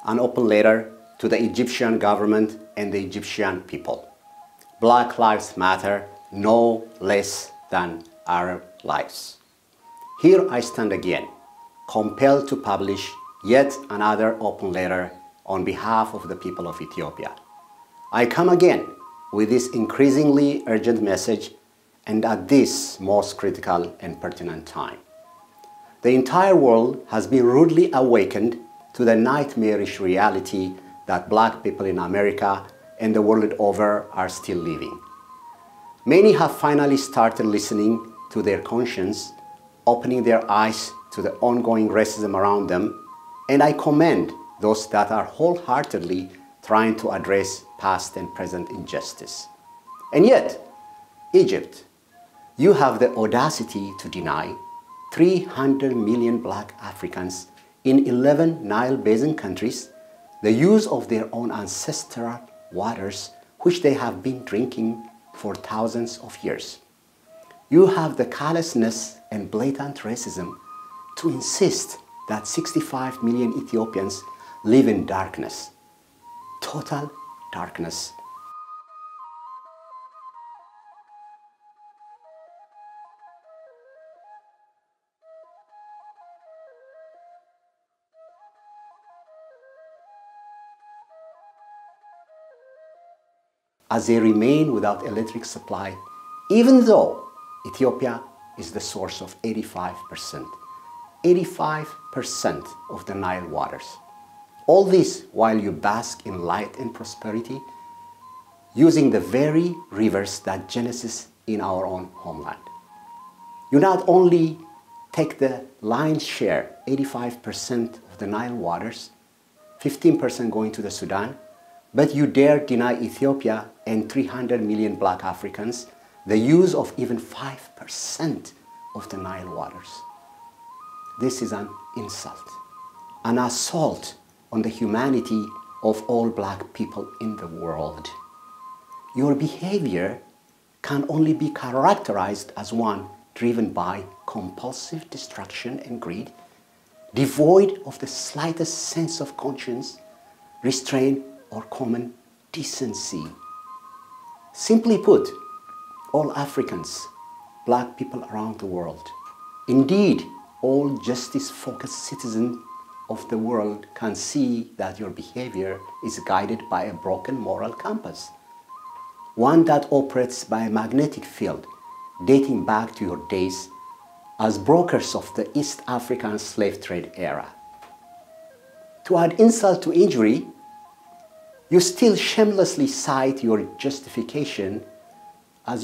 an open letter to the Egyptian government and the Egyptian people. Black lives matter no less than Arab lives. Here I stand again, compelled to publish yet another open letter on behalf of the people of Ethiopia. I come again with this increasingly urgent message and at this most critical and pertinent time. The entire world has been rudely awakened to the nightmarish reality that black people in America and the world over are still living. Many have finally started listening to their conscience, opening their eyes to the ongoing racism around them, and I commend those that are wholeheartedly trying to address past and present injustice. And yet, Egypt, you have the audacity to deny 300 million black Africans in 11 Nile Basin countries the use of their own ancestral waters, which they have been drinking for thousands of years. You have the callousness and blatant racism to insist that 65 million Ethiopians live in darkness, total darkness. As they remain without electric supply, even though Ethiopia is the source of 85% of the Nile waters. All this while you bask in light and prosperity, using the very rivers that genesis in our own homeland. You not only take the lion's share, 85% of the Nile waters, 15% going to the Sudan, but you dare deny Ethiopia and 300 million black Africans the use of even 5% of the Nile waters. This is an insult, an assault on the humanity of all black people in the world. Your behavior can only be characterized as one driven by compulsive destruction and greed, devoid of the slightest sense of conscience, restraint, or common decency. Simply put, all Africans, black people around the world, indeed all justice-focused citizens of the world can see that your behavior is guided by a broken moral compass, one that operates by a magnetic field dating back to your days as brokers of the East African slave trade era. To add insult to injury, you still shamelessly cite your justification a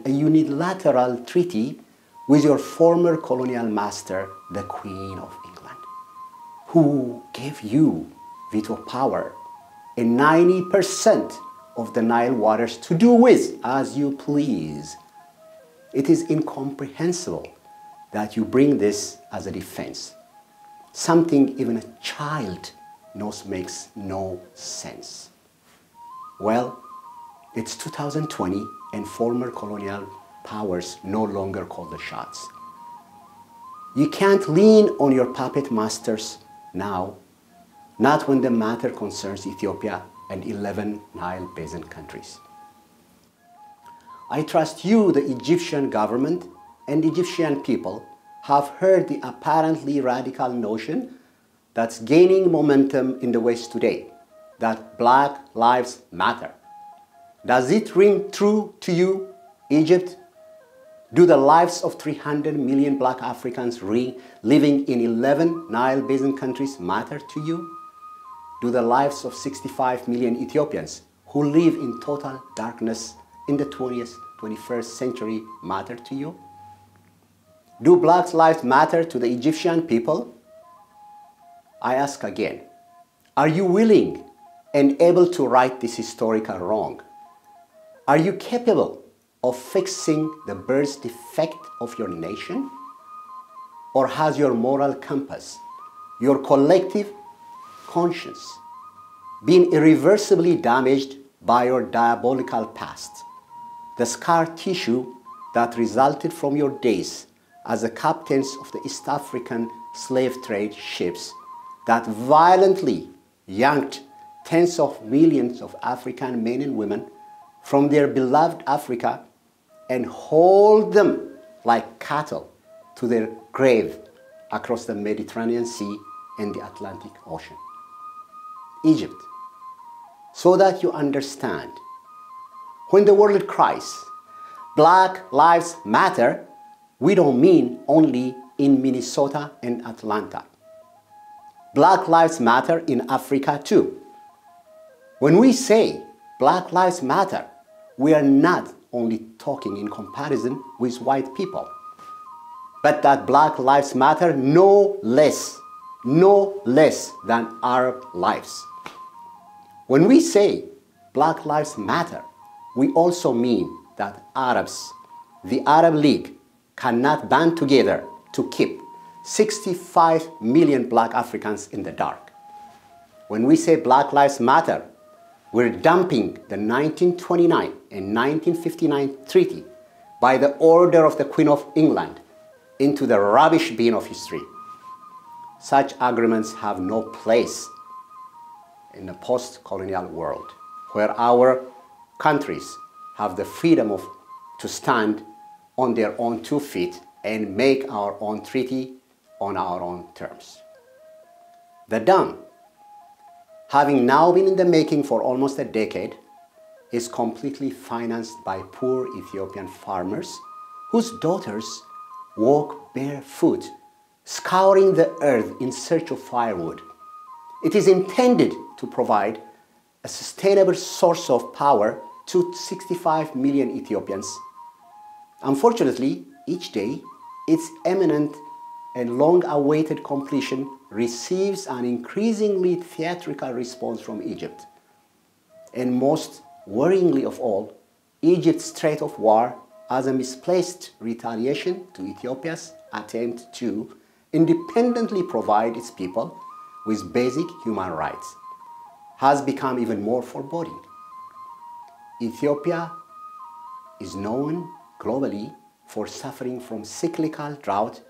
unilateral treaty with your former colonial master, the Queen of England, who gave you veto power in 90% of the Nile waters to do with as you please. It is incomprehensible that you bring this as a defense, something even a child knows makes no sense. Well, it's 2020 and former colonial powers no longer call the shots. You can't lean on your puppet masters now, not when the matter concerns Ethiopia and 11 Nile Basin countries. I trust you, the Egyptian government and Egyptian people, have heard the apparently radical notion that's gaining momentum in the West today, that Black Lives Matter. Does it ring true to you, Egypt? Do the lives of 300 million black Africans living in 11 Nile Basin countries matter to you? Do the lives of 65 million Ethiopians who live in total darkness in the 21st century matter to you? Do Black lives matter to the Egyptian people? I ask again, are you willing and able to right this historical wrong? Are you capable of fixing the birth defect of your nation? Or has your moral compass, your collective conscience, been irreversibly damaged by your diabolical past, the scar tissue that resulted from your days as the captains of the East African slave trade ships, that violently yanked tens of millions of African men and women from their beloved Africa and hauled them like cattle to their grave across the Mediterranean Sea and the Atlantic Ocean. Egypt. So that you understand, when the world cries, Black Lives Matter, we don't mean only in Minnesota and Atlanta. Black Lives Matter in Africa too. When we say Black Lives Matter, we are not only talking in comparison with white people, but that Black Lives Matter no less than Arab lives. When we say Black Lives Matter, we also mean that Arabs, the Arab League, cannot band together to keep 65 million black Africans in the dark. When we say Black Lives Matter, we're dumping the 1929 and 1959 treaty by the order of the Queen of England into the rubbish bin of history. Such agreements have no place in the post-colonial world, where our countries have the freedom to stand on their own 2 feet and make our own treaty on our own terms. The dam, having now been in the making for almost a decade, is completely financed by poor Ethiopian farmers whose daughters walk barefoot, scouring the earth in search of firewood. It is intended to provide a sustainable source of power to 65 million Ethiopians. Unfortunately, each day, its imminent and long-awaited completion receives an increasingly theatrical response from Egypt. And most worryingly of all, Egypt's threat of war as a misplaced retaliation to Ethiopia's attempt to independently provide its people with basic human rights has become even more foreboding. Ethiopia is known globally for suffering from cyclical drought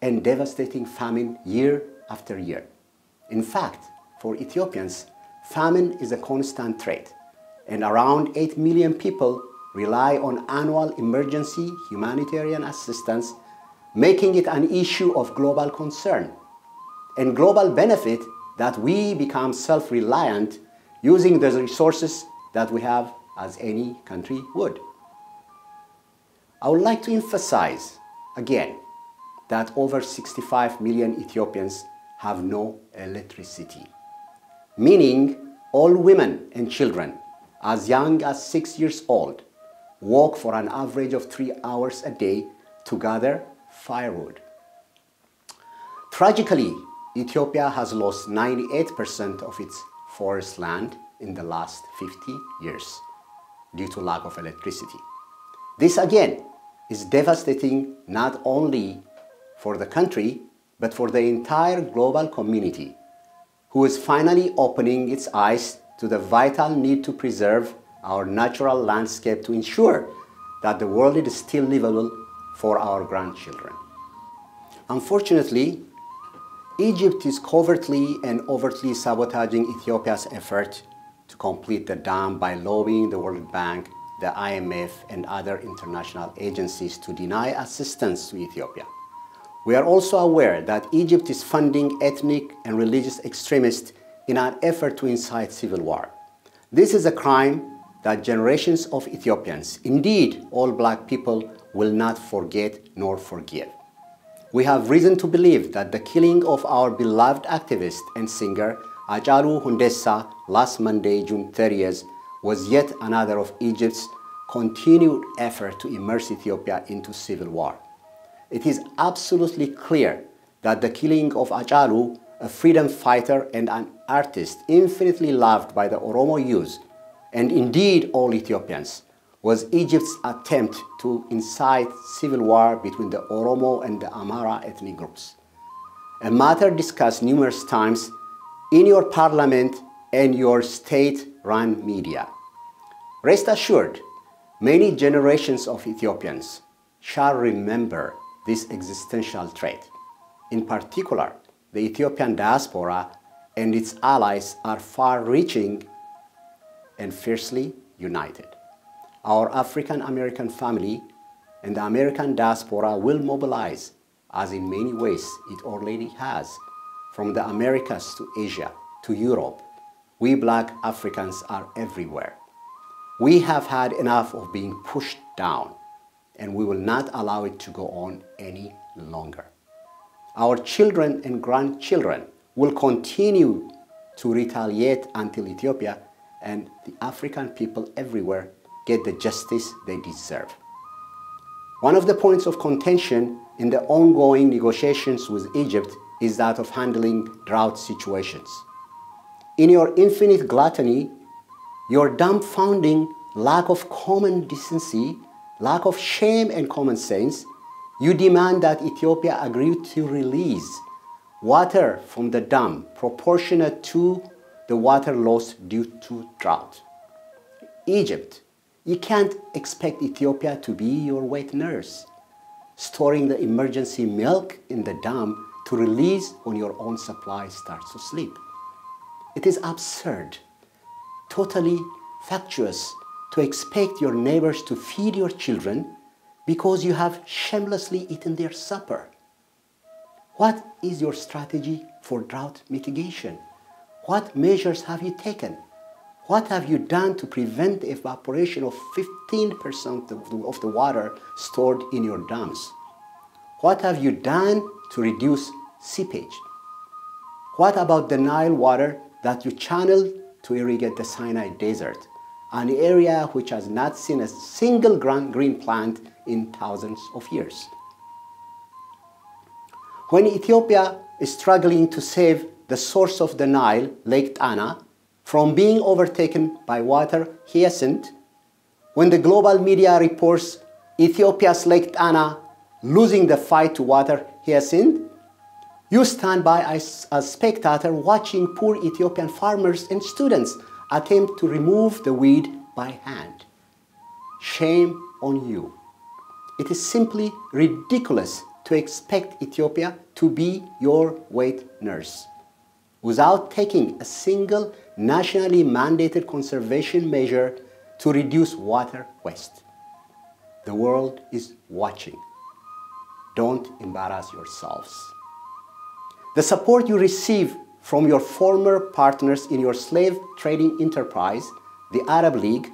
and devastating famine year after year. In fact, for Ethiopians, famine is a constant threat, and around 8 million people rely on annual emergency humanitarian assistance, making it an issue of global concern and global benefit that we become self-reliant using the resources that we have as any country would. I would like to emphasize again that over 65 million Ethiopians have no electricity, meaning all women and children as young as 6 years old walk for an average of 3 hours a day to gather firewood. Tragically, Ethiopia has lost 98% of its forest land in the last 50 years due to lack of electricity. This again is devastating not only for the country, but for the entire global community, who is finally opening its eyes to the vital need to preserve our natural landscape to ensure that the world is still livable for our grandchildren. Unfortunately, Egypt is covertly and overtly sabotaging Ethiopia's effort to complete the dam by lobbying the World Bank, the IMF, and other international agencies to deny assistance to Ethiopia. We are also aware that Egypt is funding ethnic and religious extremists in an effort to incite civil war. This is a crime that generations of Ethiopians, indeed all black people, will not forget nor forgive. We have reason to believe that the killing of our beloved activist and singer Hachalu Hundessa last Monday, June 30th, was yet another of Egypt's continued effort to immerse Ethiopia into civil war. It is absolutely clear that the killing of Hachalu, a freedom fighter and an artist infinitely loved by the Oromo youth, and indeed all Ethiopians, was Egypt's attempt to incite civil war between the Oromo and the Amhara ethnic groups, a matter discussed numerous times in your parliament and your state-run media. Rest assured, many generations of Ethiopians shall remember this existential threat. In particular, the Ethiopian diaspora and its allies are far-reaching and fiercely united. Our African-American family and the American diaspora will mobilize, as in many ways it already has, from the Americas to Asia to Europe. We Black Africans are everywhere. We have had enough of being pushed down, and we will not allow it to go on any longer. Our children and grandchildren will continue to retaliate until Ethiopia and the African people everywhere get the justice they deserve. One of the points of contention in the ongoing negotiations with Egypt is that of handling drought situations. In your infinite gluttony, your dumbfounding lack of common decency, lack of shame and common sense, you demand that Ethiopia agree to release water from the dam proportionate to the water loss due to drought. Egypt, you can't expect Ethiopia to be your wet nurse, storing the emergency milk in the dam to release when your own supply starts to slip. It is absurd, totally factious, to expect your neighbors to feed your children because you have shamelessly eaten their supper. What is your strategy for drought mitigation? What measures have you taken? What have you done to prevent the evaporation of 15% of the water stored in your dams? What have you done to reduce seepage? What about the Nile water that you channel to irrigate the Sinai Desert, an area which has not seen a single green plant in thousands of years? When Ethiopia is struggling to save the source of the Nile, Lake Tana, from being overtaken by water hyacinth, when the global media reports Ethiopia's Lake Tana losing the fight to water hyacinth, you stand by as a spectator watching poor Ethiopian farmers and students attempt to remove the weed by hand. Shame on you. It is simply ridiculous to expect Ethiopia to be your wet nurse without taking a single nationally mandated conservation measure to reduce water waste. The world is watching. Don't embarrass yourselves. The support you receive from your former partners in your slave trading enterprise, the Arab League,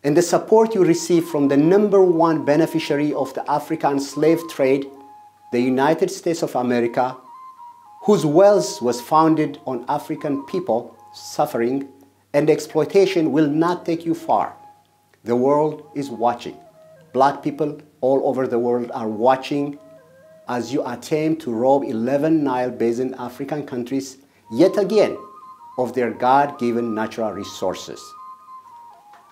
and the support you receive from the #1 beneficiary of the African slave trade, the United States of America, whose wealth was founded on African people suffering and exploitation, will not take you far. The world is watching. Black people all over the world are watching as you attempt to rob 11 Nile Basin African countries yet again of their God-given natural resources.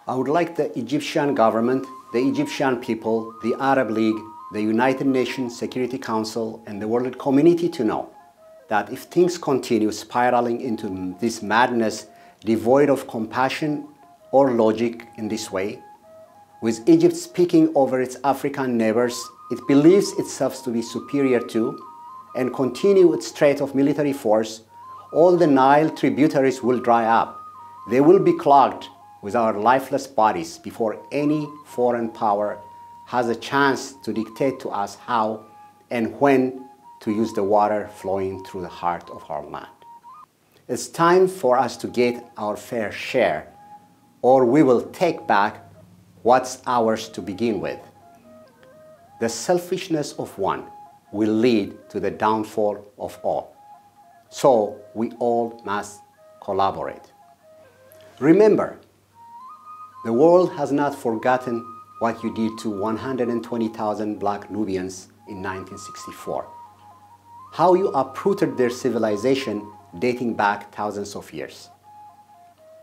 I would like the Egyptian government, the Egyptian people, the Arab League, the United Nations Security Council, and the world community to know that if things continue spiraling into this madness devoid of compassion or logic in this way, with Egypt speaking over its African neighbors it believes itself to be superior to, and continue its threat of military force, all the Nile tributaries will dry up. They will be clogged with our lifeless bodies before any foreign power has a chance to dictate to us how and when to use the water flowing through the heart of our land. It's time for us to get our fair share, or we will take back what's ours to begin with. The selfishness of one will lead to the downfall of all. So we all must collaborate. Remember, the world has not forgotten what you did to 120,000 Black Nubians in 1964. How you uprooted their civilization dating back thousands of years.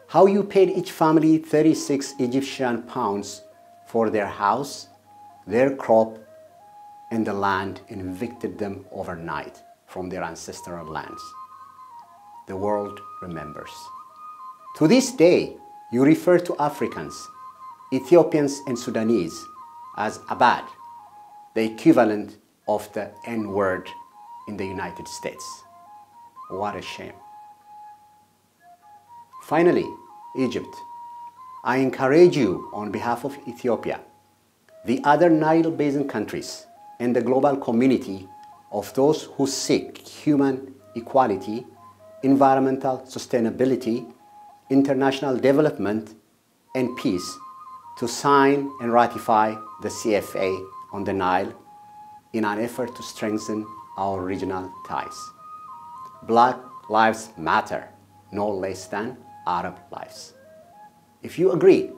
How you paid each family 36 Egyptian pounds for their house, their crop, and the land, and evicted them overnight from their ancestral lands. The world remembers. To this day, you refer to Africans, Ethiopians and Sudanese as Abad, the equivalent of the N-word in the United States. What a shame. Finally, Egypt. I encourage you on behalf of Ethiopia, the other Nile Basin countries, and the global community of those who seek human equality, environmental sustainability, international development, and peace to sign and ratify the CFA on the Nile in an effort to strengthen our regional ties. Black lives matter, no less than Arab lives. If you agree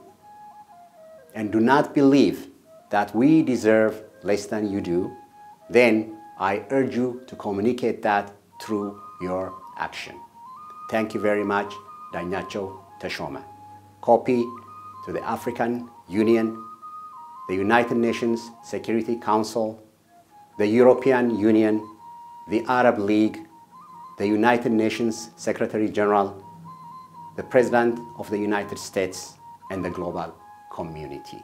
and do not believe that we deserve less than you do, then I urge you to communicate that through your action. Thank you very much, Dainacho Teshome. Copy to the African Union, the United Nations Security Council, the European Union, the Arab League, the United Nations Secretary General, the President of the United States, and the global community.